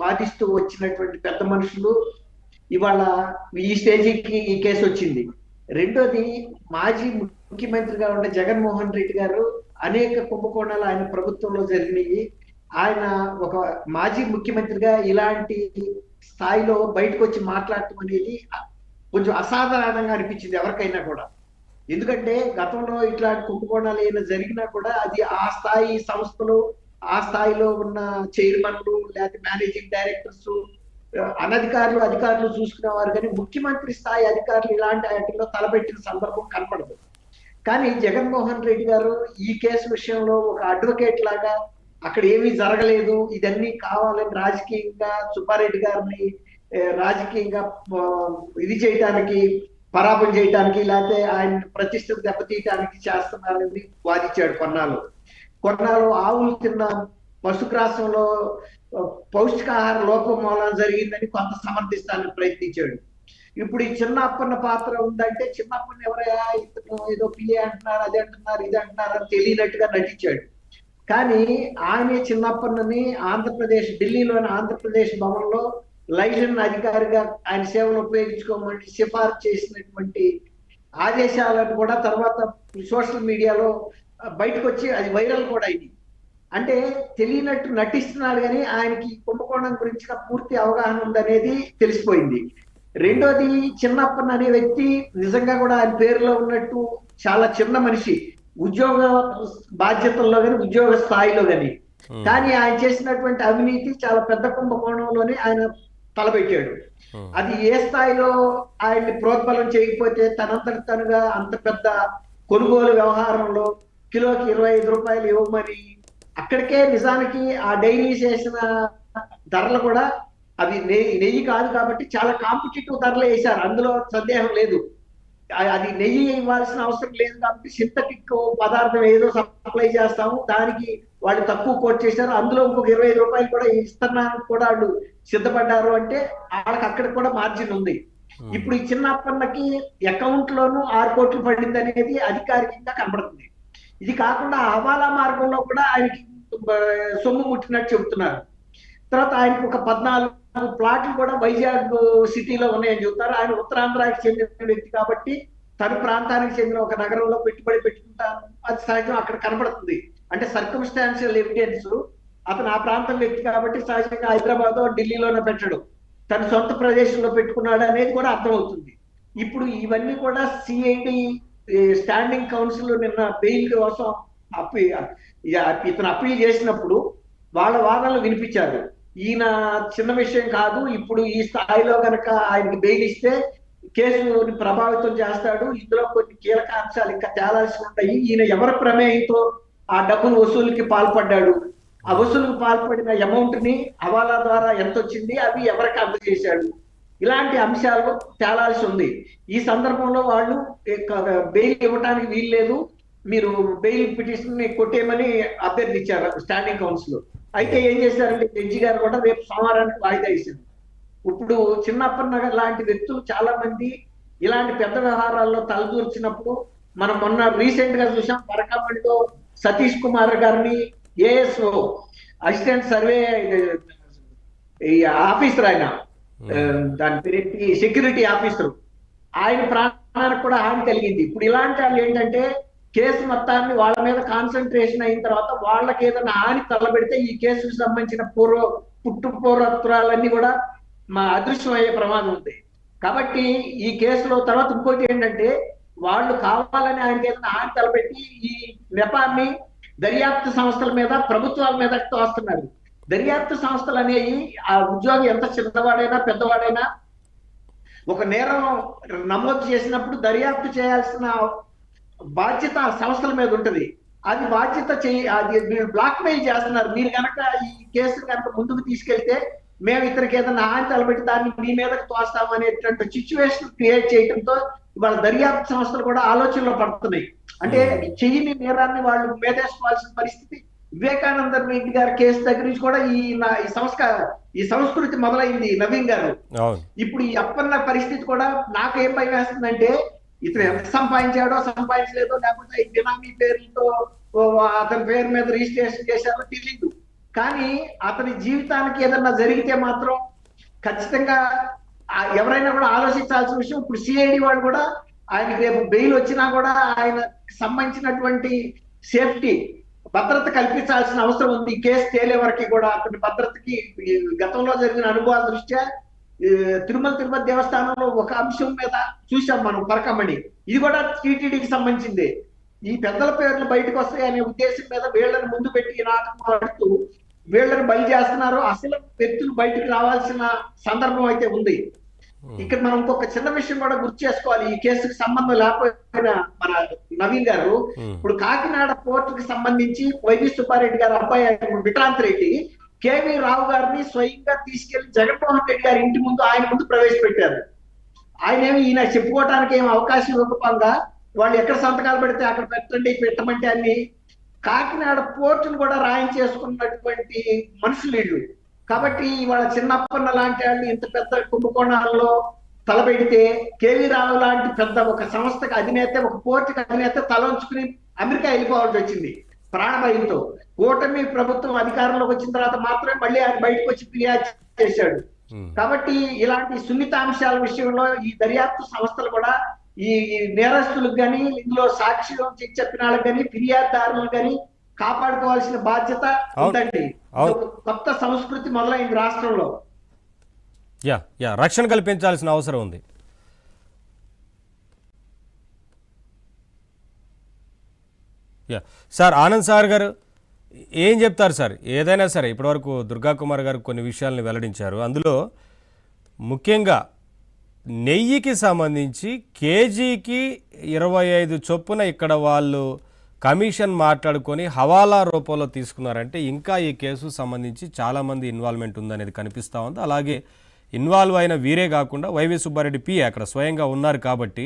వాదిస్తూ వచ్చినటువంటి పెద్ద మనుషులు ఇవాళ ఈ స్టేజీకి ఈ కేసు వచ్చింది. రెండోది, మాజీ ముఖ్యమంత్రిగా ఉన్న జగన్మోహన్ రెడ్డి గారు అనేక కుంభకోణాలు ఆయన ప్రభుత్వంలో జరిగినాయి. ఆయన ఒక మాజీ ముఖ్యమంత్రిగా ఇలాంటి స్థాయిలో బయటకు వచ్చి మాట్లాడటం అనేది కొంచెం అసాధారణంగా అనిపించింది ఎవరికైనా కూడా. ఎందుకంటే గతంలో ఇట్లాంటి కుంభకోణాలు ఏమైనా జరిగినా కూడా అది ఆ స్థాయి సంస్థలు, ఆ స్థాయిలో ఉన్న చైర్మన్లు లేకపోతే మేనేజింగ్ డైరెక్టర్స్, అనధికారులు అధికారులు చూసుకునేవారు. కానీ ముఖ్యమంత్రి స్థాయి అధికారులు ఇలాంటి వాటిల్లో తలపెట్టిన సందర్భం కనపడదు. కానీ జగన్మోహన్ రెడ్డి గారు ఈ కేసు విషయంలో ఒక అడ్వకేట్ లాగా అక్కడ ఏమీ జరగలేదు, ఇదన్నీ కావాలని రాజకీయంగా సుబ్బారెడ్డి గారిని రాజకీయంగా ఇది చేయటానికి, పరాభం చేయటానికి, లేకపోతే ఆయన ప్రతిష్టను దెబ్బతీయటానికి చేస్తున్నారని వాదించాడు కొన్నాళ్ళు. ఆవులు తిన్న పశుగ్రాసంలో పౌష్టికాహార లోపం మూలన జరిగిందని కొంత సమర్థిస్తానికి ప్రయత్నించాడు. ఇప్పుడు ఈ చిన్నప్పన్న పాత్ర ఉందంటే చిన్నప్పన్న ఎవరయ్యా, ఇతను ఏదో పిఏ అంటున్నారు, అది అంటున్నారు, ఇది అంటున్నారు అని తెలియనట్టుగా నటించాడు. కానీ ఆయనే చిన్నప్పన్నని ఢిల్లీలోని ఆంధ్రప్రదేశ్ భవన్లో లైజన్ అధికారిగా ఆయన సేవలు ఉపయోగించుకోమని సిఫార్సు చేసినటువంటి ఆదేశాలను కూడా తర్వాత సోషల్ మీడియాలో బయటకు వచ్చి అది వైరల్ కూడా అయింది. అంటే తెలియనట్టు నటిస్తున్నాడు కానీ ఆయనకి కుంభకోణం గురించిన పూర్తి అవగాహన ఉందనేది తెలిసిపోయింది. రెండోది, చిన్నప్పన్న అనే వ్యక్తి నిజంగా కూడా ఆయన పేరులో ఉన్నట్టు చాలా చిన్న మనిషి, ఉద్యోగ బాధ్యతల్లో కానీ ఉద్యోగ స్థాయిలో కానీ ఆయన చేసినటువంటి అవినీతి చాలా పెద్ద కుంభకోణంలోనే ఆయన తలపెట్టాడు. అది ఏ స్థాయిలో ఆయన్ని ప్రోద్బలం చేయకపోతే తనంతట తనుగా అంత పెద్ద కొనుగోలు వ్యవహారంలో కిలోకి 25 రూపాయలు ఇవ్వమని అక్కడికే నిజానికి ఆ డైరీ చేసిన ధరలు కూడా అవి నెయ్యి కాదు కాబట్టి చాలా కాంపిటేటివ్ ధరలు వేశారు, అందులో సందేహం లేదు. అది నెయ్యి ఇవ్వాల్సిన అవసరం లేదు కాబట్టి సింథటిక్ పదార్థం ఏదో సప్లై చేస్తాము, దానికి వాళ్ళు తక్కువ కోట్ చేశారు, అందులో ఇంకొక 25 రూపాయలు కూడా ఇస్తున్నానికి కూడా వాళ్ళు సిద్ధపడ్డారు అంటే వాళ్ళకి అక్కడ కూడా మార్జిన్ ఉంది. ఇప్పుడు ఈ చిన్నప్పన్నకి అకౌంట్ లోను 6 కోట్లు పడింది అనేది అధికారికంగా కనబడుతుంది. ఇది కాకుండా హవాలా మార్గంలో కూడా ఆయనకి సొమ్ము ముట్టినట్టు చెబుతున్నారు. తర్వాత ఆయనకు ఒక 14 ప్లాట్లు కూడా వైజాగ్ సిటీలో ఉన్నాయని చెబుతారు. ఆయన ఉత్తరాంధ్రాకి చెందిన వ్యక్తి కాబట్టి తన ప్రాంతానికి చెందిన ఒక నగరంలో పెట్టుబడి పెట్టుకుంటాను, అది సహజం అక్కడ కనబడుతుంది. అంటే సర్కమ్స్టాన్షియల్ ఎవిడెన్స్, అతను ఆ ప్రాంతం వ్యక్తి కాబట్టి సహజంగా హైదరాబాద్ ఢిల్లీలోనే పెట్టడు, తన సొంత ప్రదేశంలో పెట్టుకున్నాడు అనేది కూడా అర్థమవుతుంది. ఇప్పుడు ఇవన్నీ కూడా సిఐడి స్టాండింగ్ కౌన్సిల్ నిన్న బెయిల్ కోసం ఇతను అప్పీల్ చేసినప్పుడు వాళ్ళ వాదనలు వినిపించారు. ఈయన చిన్న విషయం కాదు, ఇప్పుడు ఈ స్థాయిలో కనుక ఆయనకి బెయిల్ ఇస్తే కేసుని ప్రభావితం చేస్తాడు, ఇందులో కొన్ని కీలక అంశాలు ఇంకా తేలాల్సి ఉంటాయి, ఈయన ఎవరి ప్రమేయంతో ఆ డబ్బులు వసూలుకి పాల్పడ్డాడు, ఆ వసూలుకు పాల్పడిన అమౌంట్ ని హవాలా ద్వారా ఎంత వచ్చింది, అవి ఎవరికి అందజేశాడు, ఇలాంటి అంశాలు తేలాల్సి ఉంది. ఈ సందర్భంలో వాళ్ళు బెయిల్ ఇవ్వడానికి వీల్లేదు, మీరు బెయిల్ పిటిషన్ ని కొట్టేయమని అభ్యర్థించారు స్టాండింగ్ కౌన్సిల్. అయితే ఏం చేశారంటే జడ్జి గారు కూడా రేపు సోమవారానికి వాయిదా ఇచ్చారు. ఇప్పుడు చిన్నప్పన్న లాంటి వ్యక్తులు చాలా మంది ఇలాంటి పెద్ద వ్యవహారాల్లో తలదూర్చినప్పుడు మనం మొన్న రీసెంట్ గా చూసాం, పరకామణిలో సతీష్ కుమార్ గారిని ఏఎస్ఓ అసిస్టెంట్ సర్వే ఆఫీసర్, ఆయన దాని పేరేంటి సెక్యూరిటీ ఆఫీసర్, ఆయన ప్రాణానికి కూడా హాని కలిగింది. ఇప్పుడు ఇలాంటి వాళ్ళు ఏంటంటే కేసు మొత్తాన్ని వాళ్ళ మీద కాన్సన్ట్రేషన్ అయిన తర్వాత వాళ్ళకి ఏదైనా హాని తలబెడితే ఈ కేసుకు సంబంధించిన పూర్వత్రాలన్నీ కూడా మా అదృశ్యం అయ్యే ప్రమాదం ఉంది. కాబట్టి ఈ కేసులో తర్వాత ఇంకోటి ఏంటంటే వాళ్ళు కావాలని ఆయనకి ఏదైనా హాని తలపెట్టి ఈ నెపాన్ని దర్యాప్తు సంస్థల మీద ప్రభుత్వాల మీద తోస్తున్నారు. దర్యాప్తు సంస్థలు అనేవి ఆ ఉద్యోగి ఎంత చిన్నవాడైనా పెద్దవాడైనా ఒక నేరం నమోదు చేసినప్పుడు దర్యాప్తు చేయాల్సిన బాధ్యత సంస్థల మీద ఉంటుంది. అది బాధ్యత అది మీరు బ్లాక్ మెయిల్ చేస్తున్నారు, మీరు కనుక ఈ కేసు కనుక ముందుకు తీసుకెళ్తే మేము ఇతనికి ఏదైనా హాని తలబెట్టి దాన్ని మీ మీదకి తోస్తాం అనేటువంటి సిచ్యువేషన్ క్రియేట్ చేయడంతో వాళ్ళ దర్యాప్తు సంస్థలు కూడా ఆలోచనలో పడుతున్నాయి. అంటే చెయ్యని నేరాన్ని వాళ్ళు మేదేసుకోవాల్సిన పరిస్థితి. వివేకానంద రెడ్డి గారి కేసు దగ్గర నుంచి కూడా ఈ సంస్కృతి మొదలైంది నవీన్ గారు. ఇప్పుడు ఈ అప్పన్న పరిస్థితి కూడా నాకు ఏం భయం వేస్తుందంటే ఇతను ఎంత సంపాదించాడో సంపాదించలేదో, లేకపోతే ఈ బినామీ పేర్లతో అతని పేరు మీద రిజిస్ట్రేషన్ చేశారో తెలియదు. కానీ అతని జీవితానికి ఏదన్నా జరిగితే మాత్రం ఖచ్చితంగా ఎవరైనా కూడా ఆలోచించాల్సిన విషయం. ఇప్పుడు సిఐడి వాళ్ళు కూడా ఆయనకి రేపు బెయిల్ వచ్చినా కూడా ఆయన సంబంధించినటువంటి సేఫ్టీ భద్రత కల్పించాల్సిన అవసరం ఉంది. ఈ కేసు తేలే వరకు కూడా అతని భద్రతకి గతంలో జరిగిన అనుభవాల దృష్ట్యా తిరుపతి దేవస్థానంలో ఒక అంశం మీద చూసాం మనం పరకమణి, ఇది కూడా టీటీడీకి సంబంధించింది. ఈ పెద్దల పేర్లు బయటకు వస్తాయి అనే ఉద్దేశం మీద వీళ్ళని ముందు పెట్టి నాటకం ఆడుతూ వీళ్ళని బలి చేస్తున్నారు. అసలు వ్యక్తులు బయటకు రావాల్సిన సందర్భం అయితే ఉంది. ఇక్కడ మనం ఇంకొక చిన్న విషయం కూడా గుర్తు చేసుకోవాలి. ఈ కేసుకు సంబంధం లేకపోయినా మన నవీన్ గారు, ఇప్పుడు కాకినాడ పోర్టుకి సంబంధించి వైవి సుబ్బారెడ్డి గారు అబ్బాయి విక్రాంత్ రెడ్డి కేవీ రావు గారిని స్వయంగా తీసుకెళ్లి జగన్మోహన్ రెడ్డి గారి ఇంటి ముందు ఆయన ముందు ప్రవేశపెట్టారు. ఆయన ఈయన చెప్పుకోవటానికి ఏం అవకాశం ఇవ్వకపోగా వాళ్ళు ఎక్కడ సంతకాలు పెడితే అక్కడ పెట్టమంటే అన్ని కాకినాడ పోర్టును కూడా రాయించేసుకున్నటువంటి మనుషులు వీళ్ళు. కాబట్టి వాళ్ళ చిన్నప్పన్న లాంటి వాళ్ళు ఇంత పెద్ద కుంభకోణాల్లో తలపెడితే కేవీ రావు లాంటి పెద్ద ఒక సంస్థకి అధినేత, ఒక పోర్టుకి అధినేత తలంచుకుని అమెరికా వెళ్ళిపోవాల్సి వచ్చింది ప్రాణభయంతో. కూటమి ప్రభుత్వం అధికారంలోకి వచ్చిన తర్వాత మాత్రమే మళ్ళీ ఆయన బయటకు వచ్చి ఫిర్యాదు చేశాడు. కాబట్టి ఇలాంటి సున్నితాంశాల విషయంలో ఈ దర్యాప్తు సంస్థలు కూడా ఈ నేరస్తులకు కానీ, ఇందులో సాక్షిలో చెప్పిన వాళ్ళకి కానీ, ఫిర్యాదుదారులకు కానీ కాపాడుకోవాల్సిన బాధ్యత ఉందండి. కొత్త సంస్కృతి మొదలైంది రాష్ట్రంలో. రక్షణ కల్పించాల్సిన అవసరం ఉంది. సార్ ఆనంద్ సార్ గారు ఏం చెప్తారు సార్? ఏదైనా సరే ఇప్పటివరకు దుర్గా కుమార్ గారు కొన్ని విషయాలను వెల్లడించారు. అందులో ముఖ్యంగా నెయ్యికి సంబంధించి కేజీకి 25 చొప్పున ఇక్కడ వాళ్ళు కమిషన్ మాట్లాడుకొని హవాలా రూపంలో తీసుకున్నారంటే ఇంకా ఈ కేసు సంబంధించి చాలామంది ఇన్వాల్వ్మెంట్ ఉందనేది కనిపిస్తూ ఉంది. అలాగే ఇన్వాల్వ్ అయిన వీరే కాకుండా వైవి సుబ్బారెడ్డి పిఏ అక్కడ స్వయంగా ఉన్నారు కాబట్టి